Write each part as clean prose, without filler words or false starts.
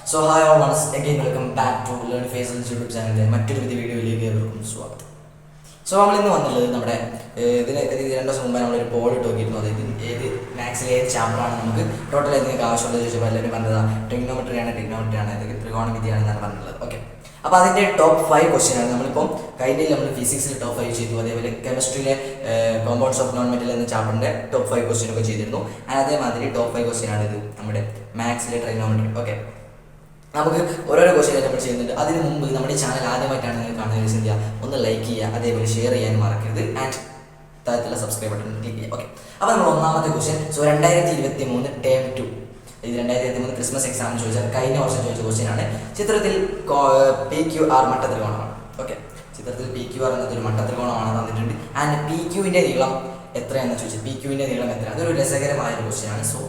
So hi all, once again welcome back to Learn Faisal YouTube ചാനലിൻ്റെ മറ്റൊരു പുതിയ വീഡിയോയിലേക്ക് ഏവർക്കും സ്വാഗതം. സോ നമ്മളിന്ന് വന്നുള്ളത് നമ്മുടെ ഇതിന് 2 ദിവസം മുമ്പ് നമ്മളൊരു പോൾ ഇട്ട് നോക്കിയിരുന്നു. അതായത് ഏത് മാത്സിലെ ഏത് ചാപ്റ്ററാണ് നമുക്ക് ടോട്ടൽ നിങ്ങൾക്ക് ആവശ്യമുള്ളത് ചോദിച്ചപ്പോൾ എല്ലാവരും പറഞ്ഞതാണ് ട്രിഗ്നോമെട്രി ആണ്, അതായത് ത്രികോണമിതിയാണെന്നാണ് പറഞ്ഞിട്ടുള്ളത്. ഓക്കെ, അപ്പോൾ അതിൻ്റെ ടോപ്പ് 5 ക്വസ്റ്റ്യനാണ് നമ്മളിപ്പം കഴിഞ്ഞ നമ്മൾ ഫിസിക്സിൽ ടോപ്പ് 5 ചെയ്തു. അതേപോലെ കെമിസ്ട്രിയിലെ കോമ്പൗണ്ട്സ് ഓഫ് നോൺ മെറ്റൽ എന്ന ചാപ്റ്ററിൻ്റെ ടോപ്പ് 5 ക്വസ്റ്റ്യൻ ഒക്കെ ചെയ്തിരുന്നു. അതേമാതിരി ടോപ്പ് 5 ക്വസ്റ്റ്യനാണ് ഇത് നമ്മുടെ മാത്സിലെ ട്രിഗ്നോമെട്രി. ഓക്കെ, നമുക്ക് ഓരോരോ ക്വസ്റ്റ്യൻ നമ്മൾ ചെയ്യുന്നുണ്ട്. അതിന് മുമ്പ് നമ്മുടെ ഈ ചാനൽ ആദ്യമായിട്ടാണ് നിങ്ങൾ കാണുന്നത്, എന്ത് ചെയ്യുക, ഒന്ന് ലൈക്ക് ചെയ്യുക, അതേപോലെ ഷെയർ ചെയ്യാൻ മറക്കരുത്, ആൻഡ് താഴത്തുള്ള സബ്സ്ക്രൈബ് ബട്ടൺ ക്ലിക്ക് ചെയ്യുക. ഓക്കെ, അപ്പോൾ നമ്മൾ ഒന്നാമത്തെ ക്വസ്റ്റ്യൻ. സോ 2023 ടേം 2, ഇത് 2023 ക്രിസ്മസ് എക്സാമിന് ചോദിച്ചാൽ കഴിഞ്ഞ വർഷം ചോദിച്ച ക്വസ്റ്റ്യൻ ആണ്. ചിത്രത്തിൽ PQR മട്ടത്രികോണമാണ്. ഓക്കെ, ചിത്രത്തിൽ PQR എന്നതൊരു മട്ടത്രികോണമാണ് തന്നിട്ടുണ്ട്. ആൻഡ് PQവിൻ്റെ നീളം എത്രയാണെന്ന് ചോദിച്ചത്. PQവിൻ്റെ നീളം എത്ര? അതൊരു രസകരമായ ഒരു ക്വസ്റ്റ്യൻ ആണ്. സോ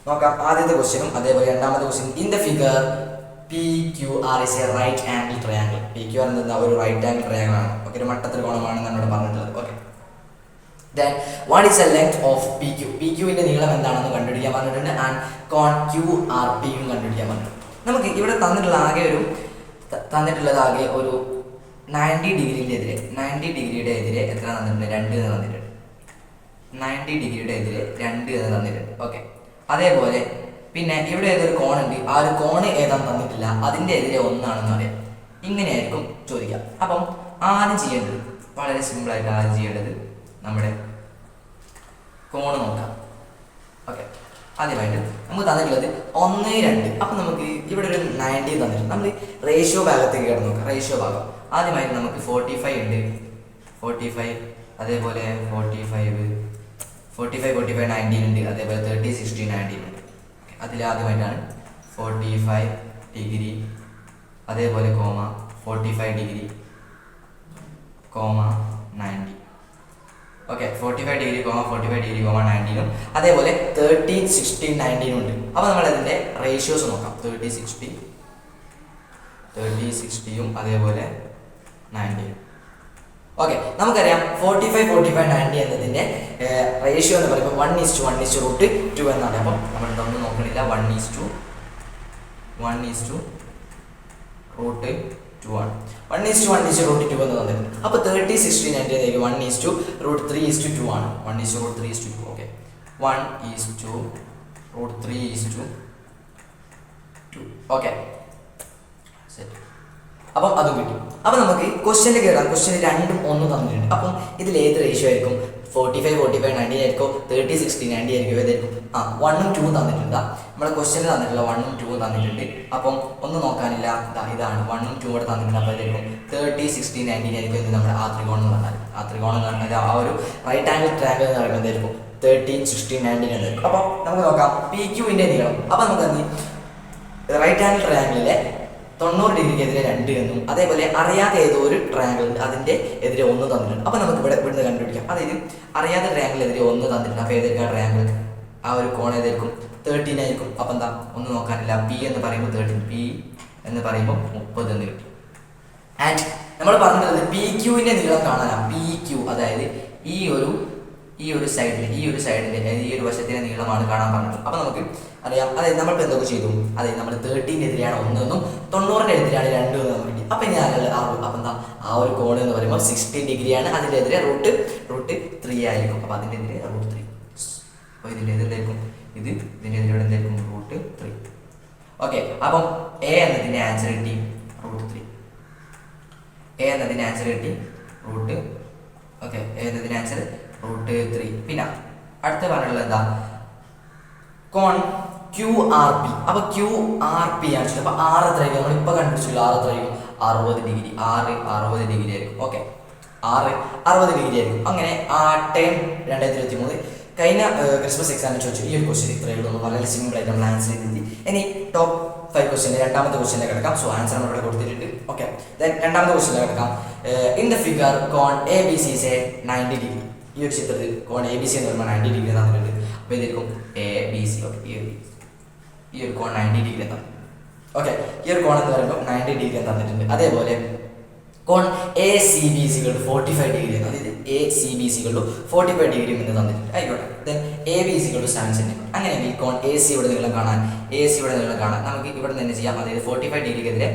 നോക്കാം ആദ്യത്തെ ക്വസ്റ്റ്യനും അതേപോലെ രണ്ടാമത്തെ question. In the figure PQR is a right angle triangle. PQR എന്നത് ഒരു റൈറ്റ് ആംഗിൾ ട്രയാങ്കിൾ ആണ്. ഓക്കെ, ഒരു മട്ടത്രികോണമാണ് നമ്മൾ പറഞ്ഞിട്ടുള്ളത്. Okay, then what is the length of PQ? PQവിൻ്റെ നീളം എന്താണെന്ന് കണ്ടുപിടിക്കാൻ പറഞ്ഞിട്ടുണ്ട്. ആൻഡ് കോൺ QRP യും കണ്ടുപിടിക്കാൻ പറഞ്ഞിട്ടുണ്ട്. നമുക്ക് ഇവിടെ തന്നിട്ടുള്ളത് ആകെ ഒരു 90 ഡിഗ്രിയുടെ എതിരെ എത്ര തന്നിട്ടുണ്ട്? 2 എന്ന് തന്നിട്ടുണ്ട്. 90 ഡിഗ്രിയുടെ എതിരെ 2 എന്ന് തന്നിട്ടുണ്ട്. ഓക്കെ, അതേപോലെ പിന്നെ ഇവിടെ ഏതൊരു കോണുണ്ട്, ആ ഒരു കോണ് ഏതാണെന്ന് തന്നിട്ടില്ല, അതിൻ്റെ എതിരെ 1 ആണെന്ന് അറിയാം. ഇങ്ങനെയായിരിക്കും ചോദിക്കുക. അപ്പം ആദ്യം ചെയ്യേണ്ടത് വളരെ സിമ്പിളായിട്ട് ആദ്യം ചെയ്യേണ്ടത് നമ്മുടെ കോണ് നോക്കാം. ഓക്കെ, ആദ്യമായിട്ട് നമുക്ക് തന്നിട്ടുള്ളത് 1, 2. അപ്പം നമുക്ക് ഇവിടെ ഒരു 90 തന്നിട്ടുണ്ട്. നമ്മൾ റേഷ്യോ ഭാഗത്തേക്ക് കിടന്ന് നോക്കാം. റേഷ്യോ ഭാഗം ആദ്യമായിട്ട് നമുക്ക് 45 ഉണ്ട്, 45, അതേപോലെ 45, 19 ഉണ്ട്, അതേപോലെ 30, 60, 19 ഉണ്ട്. അതിലാദ്യമായിട്ടാണ് 45 ഡിഗ്രി, അതേപോലെ comma 45 degree, comma 90. Okay, 45 degree, 45 degree, 90, അതേപോലെ 30, 60, 19 ഉണ്ട്. അപ്പോൾ നമ്മൾ അതിൻ്റെ റേഷ്യോസ് നോക്കാം. 30, 60യും അതേപോലെ 90. ഓക്കെ, നമുക്കറിയാം 45, 90 എന്നതിൻ്റെ റേഷ്യോ എന്ന് പറയുമ്പോൾ 1:1 എന്നാണ്. അപ്പം നമ്മൾ ഇതൊന്നും നോക്കണില്ല. 1:1 ആണ്. 1:1 എന്ന് തന്നിട്ടുണ്ട്. അപ്പോൾ 30, 60, 90 1:3:2 ആണ്. 1:3:2. ഓക്കെ, 1:3:2. Okay, set. അപ്പം അതും കിട്ടും. അപ്പം നമുക്ക് ക്വസ്റ്റ്യനിൽ കയറാം. ക്വസ്റ്റ്യൻ 2ഉം 1 തന്നിട്ടുണ്ട്. അപ്പം ഇതിൽ ഏത് റേഷ്യോ ആയിരിക്കും? 45, 90 ആയിരിക്കും, 30, 60, 90 ആയിരിക്കും, ഏതായിരിക്കും? 1ഉം 2ഉം തന്നിട്ടുണ്ട്. നമ്മുടെ ക്വസ്റ്റ്യനിൽ തന്നിട്ടുള്ള 1ഉം 2ഉം തന്നിട്ടുണ്ട്. അപ്പം ഒന്നും നോക്കാനില്ല, ഇതാണ് 1ഉം 2ഉം കൂടെ തന്നിട്ടുണ്ട്. അപ്പോൾ ഇതായിരിക്കും 30, 60, 90 ആയിരിക്കും. ഇത് നമ്മുടെ ആ ത്രികോണം എന്ന് പറഞ്ഞാൽ ആ ഒരു റൈറ്റ് ആംഗിൾ ട്രയാങ്കിൾ എന്ന് പറയുമ്പോൾ എന്തായിരിക്കും? 30, 60, 90 എന്നായിരിക്കും. അപ്പം നമുക്ക് നോക്കാം PQവിൻ്റെ നീളം. അപ്പം നമുക്ക് എന്ത് റൈറ്റ് ആംഗിൾ ട്രയാങ്കിളിലെ 90 ഡിഗ്രിക്കെതിരെ 2 എന്നും, അതേപോലെ അറിയാത്ത ഏതോ ഒരു ട്രയാങ്കിൾ ഉണ്ട്, അതിൻ്റെ എതിരെ 1 തന്നിട്ടുണ്ട്. അപ്പോൾ നമുക്ക് ഇവിടുന്ന് കണ്ടുപിടിക്കാം. അതായത് അറിയാത്ത ട്രയാങ്കിളിനെതിരെ 1 തന്നിട്ടുണ്ട്. അപ്പോൾ ഏതായിരിക്കും ട്രയാങ്കിൾ? ആ ഒരു കോൺ ഏതായിരിക്കും? 13 ആയിരിക്കും. അപ്പം എന്താ, ഒന്നും നോക്കാനില്ല. P എന്ന് പറയുമ്പോൾ 13, P എന്ന് പറയുമ്പോൾ 30 എന്ന് കിട്ടി. ആൻഡ് നമ്മൾ പറഞ്ഞത് PQവിൻ്റെ നീളം കാണാനാണ്. PQ അതായത് ഈ ഒരു സൈഡിൻ്റെ ഈ ഒരു വശത്തിൻ്റെ നീളമാണ് കാണാൻ പറഞ്ഞത്. അപ്പോൾ നമുക്ക് അറിയാം. അതായത് നമ്മളിപ്പോൾ എന്തൊക്കെ ചെയ്തു? അതായത് നമ്മൾ 30-നെതിരെയാണ് 1 എന്നും 90-നെതിരെയാണ് 2 എന്നും നമുക്ക് കിട്ടി. അപ്പോൾ ഇനി അപ്പം എന്താ, ആ ഒരു കോൺ എന്ന് പറയുമ്പോൾ 60 ഡിഗ്രിയാണ്. അതിൻ്റെ എതിരെ √3 ആയിരിക്കും. അപ്പോൾ അതിൻ്റെ എതിരെ √3. അപ്പോൾ ഇതിൻ്റെ എന്തായിരിക്കും? ഇതിൻ്റെ എതിരെ എന്തായിരിക്കും? √3. ഓക്കെ, അപ്പം A എന്നതിൻ്റെ ആൻസർ കിട്ടി √3. ഓക്കെ, A എന്നതിൻ്റെ ആൻസർ √3. പിന്നെ അടുത്ത പറഞ്ഞുള്ളത് എന്താ? കോൺ QRP. അപ്പോൾ QRP ആണ്. അപ്പോൾ R എത്രയായിരിക്കും? നമ്മളിപ്പോൾ കണ്ടുപിടിച്ചില്ല. R എത്രയായിരിക്കും? 60 ഡിഗ്രി. 60 ഡിഗ്രി ആയിരിക്കും. ഓക്കെ, 60 ഡിഗ്രി ആയിരിക്കും. അങ്ങനെ ടേം 2023 കഴിഞ്ഞ ക്രിസ്മസ് എക്സാമിന് ചോദിച്ചു ഈ ഒരു ക്വസ്റ്റ്യൻ ഇത്രയേ ഉള്ളൂ. വളരെ സിമ്പിളായിട്ട് നമ്മൾ ആൻസർ ചെയ്തിരുത്തി. ഇനി ടോപ്പ് 5 ക്വസ്റ്റ്യൻ രണ്ടാമത്തെ ക്വസ്റ്റ്യനിലേക്ക് കിടക്കാം. സോ ആൻസർ നമ്മൾ ഇവിടെ കൊടുത്തിട്ടുണ്ട്. ഓക്കെ, ദെൻ രണ്ടാമത്തെ ക്വസ്റ്റ്യനിലേക്ക് കിടക്കാം. ഇൻ ദ ഫിഗർ കോൺ ABC is 90 ഡിഗ്രി. ഈ ഒരു ചിത്രത്തിൽ കോൺ ABC എന്ന് പറയുമ്പോൾ 90 ഡിഗ്രി തന്നിട്ടുണ്ട്. അപ്പോൾ ഇതായിരിക്കും ABC. ഓക്കെ, ഈ ഒരു കോൺ 90 ഡിഗ്രി തന്നിട്ടുണ്ട്. ഓക്കെ, ഈ ഒരു കോൺ എന്ന് പറയുമ്പോൾ 90 ഡിഗ്രി തന്നിട്ടുണ്ട്. അതേപോലെ കോൺ ACB 45 ഡിഗ്രി. അതായത് എ സി ബി സികളുടെ 45 ഡിഗ്രി എന്ന് തന്നിട്ടുണ്ട്. ആയിക്കോട്ടെ. ദെൻ എ ബി സികളുടെ 7 സെന്റിമീറ്റർ. അങ്ങനെയെങ്കിൽ കോൺ എ സിയുടെ നീളം കാണാൻ നമുക്ക് ഇവിടെ നിന്ന് തന്നെ ചെയ്യാം. അതായത് 45 ഡിഗ്രിക്കെതിരെ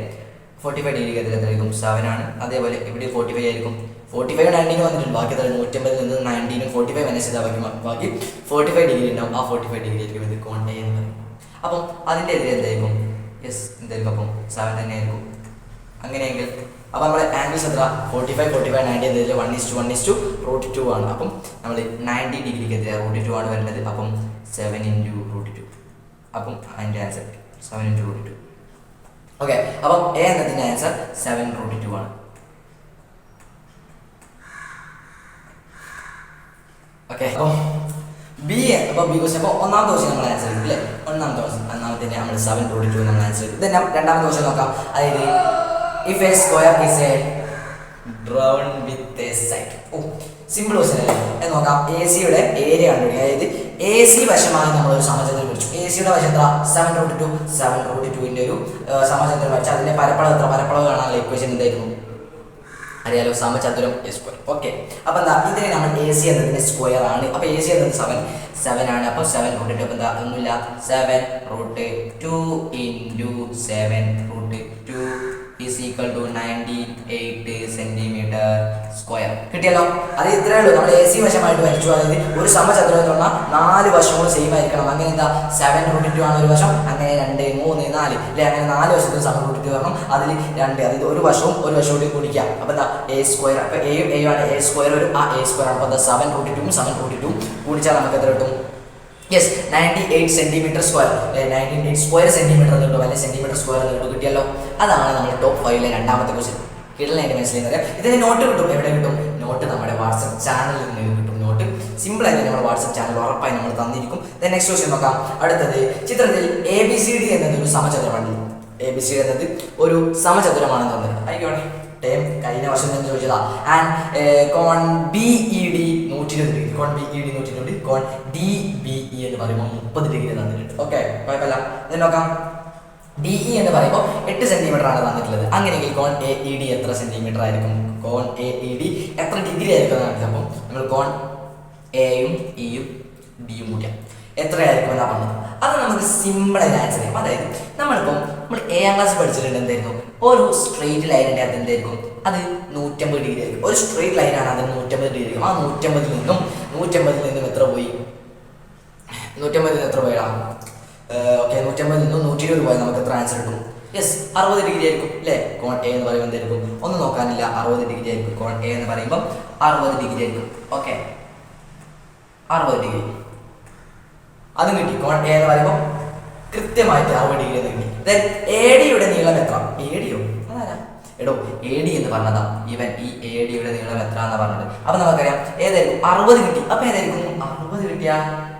എത്രയായിരിക്കും 7 ആണ്. അതേപോലെ ഇവിടെ 45 ആയിരിക്കും. 45 19 വന്നിട്ടുണ്ട്. ബാക്കി 150 നിന്ന് 19 45 മൈനസ് ചെയ്താൽ ബാക്കി 45 ഡിഗ്രി ഉണ്ടാവും. ആ 45 ഡിഗ്രി ആയിരിക്കും ഇത് കോൺ എ എന്ന് പറയും. അപ്പം അതിൻ്റെ എതിരെ എന്തായിരിക്കും? എന്തായിരിക്കും? അപ്പം 7 തന്നെ ആയിരിക്കും. അങ്ങനെയെങ്കിൽ അപ്പം നമ്മുടെ ആംഗിൾസ് എത്ര? 45 90 എന്നതിൽ 1:1:√2 ആണ്. അപ്പം നമ്മൾ 90 ഡിഗ്രിക്കെതിരെ √2 ആണ് വരുന്നത്. അപ്പം 7 × √2. അപ്പം അതിൻ്റെ ആൻസർ 7 × √2. ഓക്കെ. അപ്പം എ എന്നതിൻ്റെ ആൻസർ 7 √2 ആണ്. ഓക്കെ. അപ്പോൾ ബി ക്വസ്റ്റ്യൻ. അപ്പോൾ ഒന്നാമത്തെ ക്വസ്റ്റ്യൻ നമ്മൾ ആൻസർ ചെയ്തു അല്ലേ? ഒന്നാമത്തെ നമ്മൾ 7 √2 നമ്മൾ ആൻസർ ചെയ്തു. ദെൻ രണ്ടാമത്തെ ക്വസ്റ്റ്യൻ നോക്കാം. അതായത് if a square is drawn with a side. Simple question അല്ലേ? എന്ന് നോക്കാം. എ സിയുടെ ഏരിയ കണ്ടുപിടിക്കുക. അതായത് എ സി വശമായി നമ്മളൊരു സമചതുരം പിടിച്ചു. എ സിയുടെ വശം എത്ര? 7 √2ന്റെ ഒരു സമചതുരം വരച്ച് അതിന്റെ പരപ്പളവ് എത്ര? പരപ്പളവ് കാണാനുള്ള ഇക്വേഷൻ എന്തായിരുന്നു? അറിയാലോ, സമചതുരം എ സ്ക്വയർ. ഓക്കെ. അപ്പോൾ എന്താ ഇതിനെ നമ്മൾ എ സി എന്നതിന്റെ സ്ക്വയർ ആണ്. അപ്പോൾ എ സി എന്നത് 7 ആണ്. അപ്പോൾ 7 √2. അപ്പോൾ എന്താ ഒന്നുമില്ല, 7 √2 × 7 √2 is equal to 98 centimetre square. കിട്ടിയല്ലോ. അത് ഇത്രയേ ഉള്ളൂ. നമ്മൾ എ സി വശമായിട്ട് വരച്ചു. അതായത് ഒരു സമചതുരം എന്ന് പറഞ്ഞാൽ 4 വശങ്ങളും സെയിം ആയിരിക്കണം. അങ്ങനെ എന്താ 7 √2 ആണ് ഒരു വശം. അങ്ങനെ 2 3 4 അല്ലെ? അങ്ങനെ 4 വശത്തും 7 √2 വരണം. അതിൽ 2, അതായത് ഒരു വശവും കൂടി കുടിക്കാം. അപ്പോൾ എന്താ എ സ്ക്വയർ. അപ്പോൾ എ ആണ്. എ സ്ക്വയർ ഒരു എ സ്ക്വയർ ആണ്. അപ്പോൾ എന്താ 7 √2 കൂടിച്ചാൽ നമുക്ക് എത്ര കിട്ടും? 98 സെന്റിമീറ്റർ സ്ക്വയർ. 98 സ്ക്വയർ സെന്റിമീറ്റർ എന്ന് കിട്ടും. അല്ലെങ്കിൽ സെന്റിമീറ്റർ സ്ക്വയർ എന്ന് കിട്ടിയല്ലോ. അതാണ് നമ്മുടെ ടോപ്പ് 5-ലെ രണ്ടാമത്തെ ക്വസ്റ്റ്യൻ. കിടലായിട്ട് മനസ്സിലായി. ഇതിന് നോട്ട് കിട്ടും. എവിടെ കിട്ടും? നോട്ട് നമ്മുടെ വാട്സപ്പ് ചാനലിൽ നിന്ന് കിട്ടും. നോട്ട് സിമ്പിൾ ആയിട്ട് നമ്മുടെ വാട്സപ്പ് ചാനൽ ഉറപ്പായി നമ്മൾ തന്നിരിക്കും. നെക്സ്റ്റ് ക്വസ്റ്റ്യൻ നോക്കാം. അടുത്തത് ചിത്രത്തിൽ ABCD എന്നത് ഒരു സമചതുരമാണ്. ABCD എന്നത് ഒരു സമചതുരമാണെന്ന് തന്നത്. ആയിക്കോട്ടെ. കഴിഞ്ഞ വർഷം ഞാൻ ചോദിച്ചതാ. ആൻഡ് കോൺ BED 120 ഡിഗ്രി. കോൺ BED 120. കോൺ DBE എന്ന് പറയുമ്പോൾ 30 ഡിഗ്രി തന്നിട്ടുണ്ട്. ഓക്കെ, കുഴപ്പമില്ല. ഇത് നോക്കാം. DE എന്ന് പറയുമ്പോൾ 8 സെന്റിമീറ്റർ ആണ് തന്നിട്ടുള്ളത്. അങ്ങനെയെങ്കിൽ കോൺ AED എത്ര സെന്റിമീറ്റർ ആയിരിക്കും? കോൺ AED എത്ര ഡിഗ്രി ആയിരിക്കും എന്നാണ്. അപ്പോൾ നമ്മൾ കോൺ എയും ഇയും ഡിയും കൂട്ടിയാൽ എത്രയായിരിക്കും എന്നാണ് പറഞ്ഞത്. അത് നമുക്ക് സിമ്പിളായിട്ട് ആൻസർ ചെയ്യാം. അതായത് നമ്മൾ 7ാം ക്ലാസ് പഠിച്ചിട്ടുണ്ട്. എന്തായിരുന്നു? ഒരു സ്ട്രെയിറ്റ് ലൈനിൻ്റെ അത് എന്തായിരിക്കും? അത് 150 ഡിഗ്രി ആയിരിക്കും. ഒരു സ്ട്രെയിറ്റ് ലൈനാണ്, അത് 150 ഡിഗ്രി ആയിരിക്കും. ആ 150 നിന്നും എത്ര പോയി? 150 നിന്ന് എത്ര പോയടാ? ഓക്കെ, 150 നിന്നും 120 പോയാൽ നമുക്ക് എത്ര ആൻസർ കിട്ടും? 60 ഡിഗ്രി ആയിരിക്കും അല്ലേ? കോൺ എ എന്ന് പറയുമ്പോൾ എന്തായിരിക്കും? ഒന്നും നോക്കാനില്ല, 60 ഡിഗ്രി ആയിരിക്കും. കോൺ എ എന്ന് പറയുമ്പോൾ 60 ഡിഗ്രി ആയിരിക്കും. ഓക്കെ, 60 ഡിഗ്രി അതും കിട്ടി. കോൺ എ എന്ന് പറയുമ്പോൾ കൃത്യമായിട്ട് 60 ഡിഗ്രി എന്ന് കിട്ടി. ദെൻ ADയുടെ നീളം എത്ര? ADയോ അതാരാ? എടോ, AD എന്ന് പറഞ്ഞതാ. ഈ ADയുടെ നീളം എത്ര എന്നാ പറഞ്ഞത്. അപ്പൊ നമുക്കറിയാം ഏതായിരിക്കും? 60 കിട്ടി. അപ്പൊ ഏതായിരിക്കും? 60 കിട്ടിയ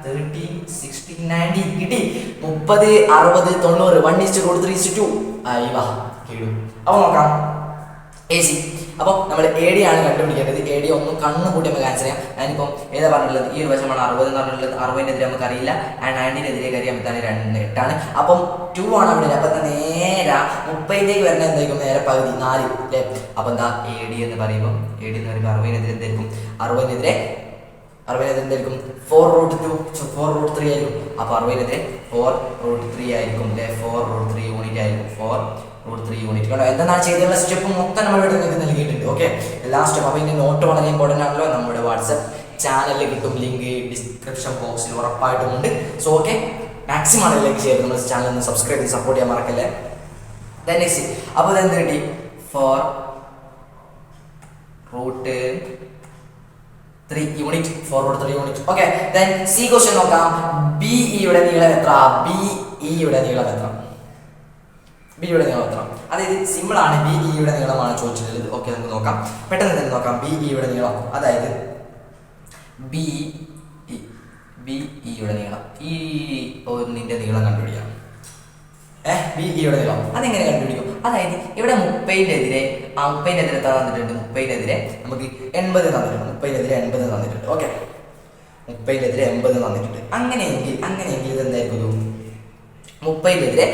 30 60 90 കിട്ടി. 30 60 90 1:3:2 ആയി വാ കിട്ടും. അപ്പൊ നോക്കാം AC. അപ്പോൾ നമ്മൾ AD ആണ് കണ്ടുപിടിക്കേണ്ടത്. AD ഒന്നും കണ്ണ് കൂട്ടി നമുക്ക് ആൻസർ ചെയ്യാം. ഞാനിപ്പം ഏതാ പറഞ്ഞിട്ടുള്ളത്? ഈ ഒരു വശമാണ് 60 എന്ന് പറഞ്ഞിട്ടുള്ളത്. 60-നെതിരെ നമുക്ക് അറിയില്ല. ആൻഡ് 90-നെതിരെ അറിയാൻ പറ്റാണ് 2 8 അപ്പം 2 ആണ് അവിടെ. അപ്പം നേരെ 30ലേക്ക് വരുന്ന എന്തായിരിക്കും? നേരെ പകുതി 4 അല്ലേ? അപ്പം എന്താ AD എന്ന് പറയുമ്പോൾ 60-നെതിരെ എന്തായിരിക്കും? 60-നെതിരെ എന്തായിരിക്കും? 4√2 4√3 ആയിരിക്കും. അപ്പോൾ 60-നെതിരെ 4√3 ആയിരിക്കും അല്ലേ? 4√3 യൂണിറ്റ് ആയിരിക്കും. 4√3 യൂണിറ്റ്. കണ്ടോ, എന്താണ് ചെയ്തിട്ടുള്ള സ്റ്റെപ്പ് മൊത്തം നമ്മൾ ഇവിടെ നിങ്ങൾക്ക് നൽകിയിട്ടുണ്ട്. ഓക്കെ, എല്ലാ സ്റ്റെപ്പ്. അപ്പോൾ ഇതിൻ്റെ നോട്ട് വളരെ ഇമ്പോർട്ടൻ്റ് ആണല്ലോ. നമ്മുടെ വാട്സപ്പ് ചാനലിൽ കിട്ടും. ലിങ്ക് ഡിസ്ക്രിപ്ഷൻ ബോക്സിൽ ഉറപ്പായിട്ടും ഉണ്ട്. സോ ഓക്കെ, മാക്സിമം ആളുകളിലേക്ക് ഷെയർ ചെയ്ത് നമ്മുടെ ചാനൽ ഒന്ന് സബ്സ്ക്രൈബ് ചെയ്ത് സപ്പോർട്ട് ചെയ്യാൻ മറക്കല്ലേ. നെക്സ്റ്റ് അപ്പോൾ ഇതെന്ത് കിട്ടി? 4√3 unit. 4√3 unit. Okay, then C question നോക്കാം. BEയുടെ നീളം എത്ര? BEയുടെ നീളം എത്ര? BEയുടെ നീളം എത്ര? അതായത് സിമ്പിൾ ആണ്. BEയുടെ നീളമാണ് ചോദിച്ചിട്ടുള്ളത്. ഓക്കെ, നമുക്ക് നോക്കാം. പെട്ടെന്ന് തന്നെ നോക്കാം. BEയുടെ നീളം, അതായത് BEയുടെ നീളം, ഈ ഒന്നിന്റെ നീളം കണ്ടുപിടിക്കാം. BEയുടെ നീളം അതെങ്ങനെ കണ്ടുപിടിക്കും? അതായത് ഇവിടെ 30-നെതിരെ എത്ര തന്നിട്ടുണ്ട്? 30-നെതിരെ നമുക്ക് 80 തന്നിട്ടുണ്ട്. 30-നെതിരെ 80 തന്നിട്ടുണ്ട്. ഓക്കെ, 30-നെതിരെ 80 തന്നിട്ടുണ്ട്. അങ്ങനെയെങ്കിൽ ഇതെന്തായിരിക്കും? 30-നെതിരെ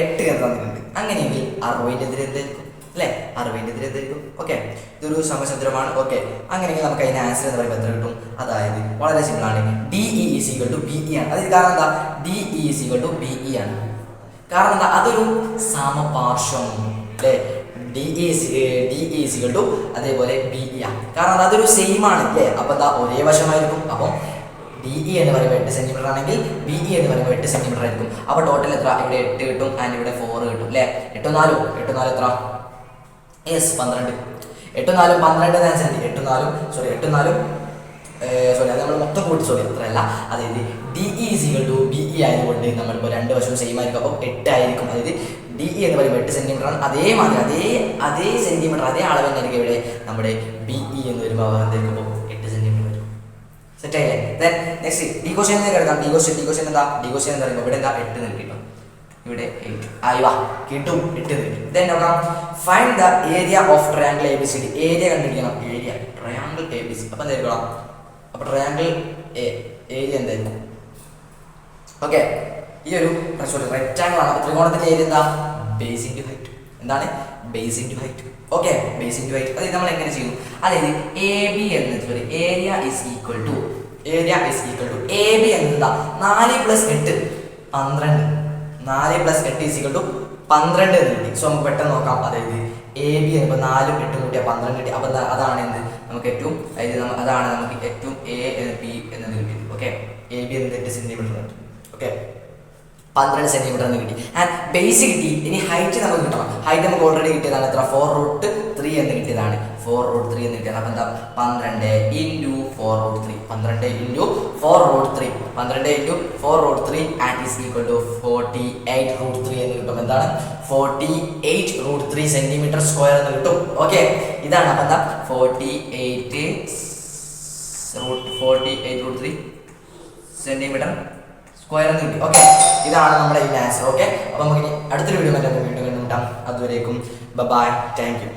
8 എന്ന് തന്നിട്ടുണ്ട്. അങ്ങനെയെങ്കിൽ 60-നെതിരെ എന്തായിരിക്കും? അല്ലേ? 60 എന്തായിരിക്കും? ഓക്കെ, ഇതൊരു സമചതുരമാണ്. ഓക്കെ, അങ്ങനെയെങ്കിൽ നമുക്ക് അതിന് ആൻസർ എന്ന് പറയുമ്പോൾ എത്ര കിട്ടും? അതായത് വളരെ സിമ്പിൾ ആണ്, DE = BE ആണ്. അതിന് കാരണം എന്താ? DE = BE ആണ്. കാരണം എന്താ? അതൊരു സമപാർശ്വം അല്ലേ? DE = അതേപോലെ BE ആണ്. കാരണം അതൊരു സെയിം ആണ് അല്ലേ? അപ്പോൾ എന്താ? ഒരേ വശമായിരിക്കും. അപ്പം DE എന്ന് പറയുമ്പോൾ 8 സെന്റിമീറ്റർ ആണെങ്കിൽ BE എന്ന് പറയുമ്പോൾ 8 സെന്റിമീറ്റർ ആയിരിക്കും. അപ്പോൾ ടോട്ടൽ എത്ര? ഇവിടെ 8 കിട്ടും ആൻഡ് ഇവിടെ 4 കിട്ടും അല്ലേ? 8 4 എത്ര? യെസ്, 12. 8 4 12 ആൻസർ. 8 4 അത് നമ്മൾ മൊത്തം കൂട്ടി അത്രയല്ല. അതായത് DE = BE ആയതുകൊണ്ട് നമ്മളിപ്പോൾ രണ്ട് വശവും സെയിം ആയിരിക്കും. അപ്പോൾ 8 ആയിരിക്കും. അതായത് DE എന്ന് പറയുമ്പോൾ 8 സെന്റിമീറ്റർ ആണ്. അതേമാതിരി അതേ സെന്റിമീറ്റർ അതേ അളവ് തന്നെ ആയിരിക്കും ഇവിടെ നമ്മുടെ BE എന്ന് വരുമ്പോൾ എന്തായിരിക്കും? 8 സെന്റിമീറ്റർ വരും. സെറ്റ് ആയില്ലേ? ദെൻ നെക്സ്റ്റ് ഡി ക്വസ്റ്റ്യനിലേക്ക് എടുക്കാം. ഡി ക്വസ്റ്റ്യൻ എന്താ? ഡി ക്വസ്റ്റ്യൻ എന്ന് പറയുമ്പോൾ ഇവിടെ എന്താ? 8 നൽകിയിട്ടു, ഇവിടെ 8 ആയിവാ കിട്ടും. 8 നൽകി. ദെൻ നോക്കാം, find the area of triangle ABCD. Area കണ്ടുപിടിക്കണം. Area triangle ABC. അപ്പം എന്തായിരിക്കണം? അപ്പോൾ ട്രയാങ്കിൾ ഏരിയ എന്തായിരിക്കും? ഓക്കെ, ഈ ഒരു റെക്റ്റാങ്കിൾ ആണ്. ത്രികോണത്തിന്റെ ഏരിയ എന്താ? Base into height. എന്താണ്? Base into height. Okay, base into height. അതായത് നമ്മൾ എങ്ങനെ ചെയ്യും? അതായത് AB എന്നത് area is equal to AB എന്താ? 4 + 8 12. 4 + 8 = 12 എന്ന് കിട്ടി. സോ നമുക്ക് പെട്ടെന്ന് നോക്കാം. അതായത് AB എന്നിപ്പോൾ 4 8 കൂട്ടിയാൽ 12 കിട്ടി. അപ്പോൾ അതാണ് എന്ത്? നമുക്ക് ഏറ്റവും അതാണ് നമുക്ക് ഏറ്റവും B എന്നത് കിട്ടിയത്. ഓക്കെ, AB എന്നത് 8 സെന്റിമീറ്റർ. ഓക്കെ, 12 സെന്റിമീറ്റർ എന്ന് കിട്ടി. ആൻഡ് ബേസ് കിട്ടി. ഇനി ഹൈറ്റ് നമുക്ക് കിട്ടണം. ഹൈറ്റ് നമുക്ക് ഓൾറെഡി കിട്ടിയതാണ്. എത്ര? 4√3 എന്ന് കിട്ടിയതാണ്. 4√3 എന്ന് കിട്ടിയത്. അപ്പം എന്താ? 12 × 4√3. 12 × 4√3. 12 × 4√3 ആൻഡ് ഈസ് ഈക്വൽ ടു 48√3 എന്ന് കിട്ടും. എന്താണ്? 48√3 സെന്റിമീറ്റർ സ്ക്വയർ എന്ന് കിട്ടും. ഓക്കെ, ഇതാണ്. അപ്പം എന്താ? 48√3 സെന്റിമീറ്റർ സ്ക്വയർ എന്ന് കിട്ടി. ഓക്കെ, ഇതാണ് നമ്മുടെ ഈ ആൻസർ. ഓക്കെ, അപ്പോൾ നമുക്ക് ഇനി അടുത്തൊരു വീഡിയോ വീണ്ടും കണ്ടുമുട്ടാം. അതുവരേക്കും ബൈ, താങ്ക് യു.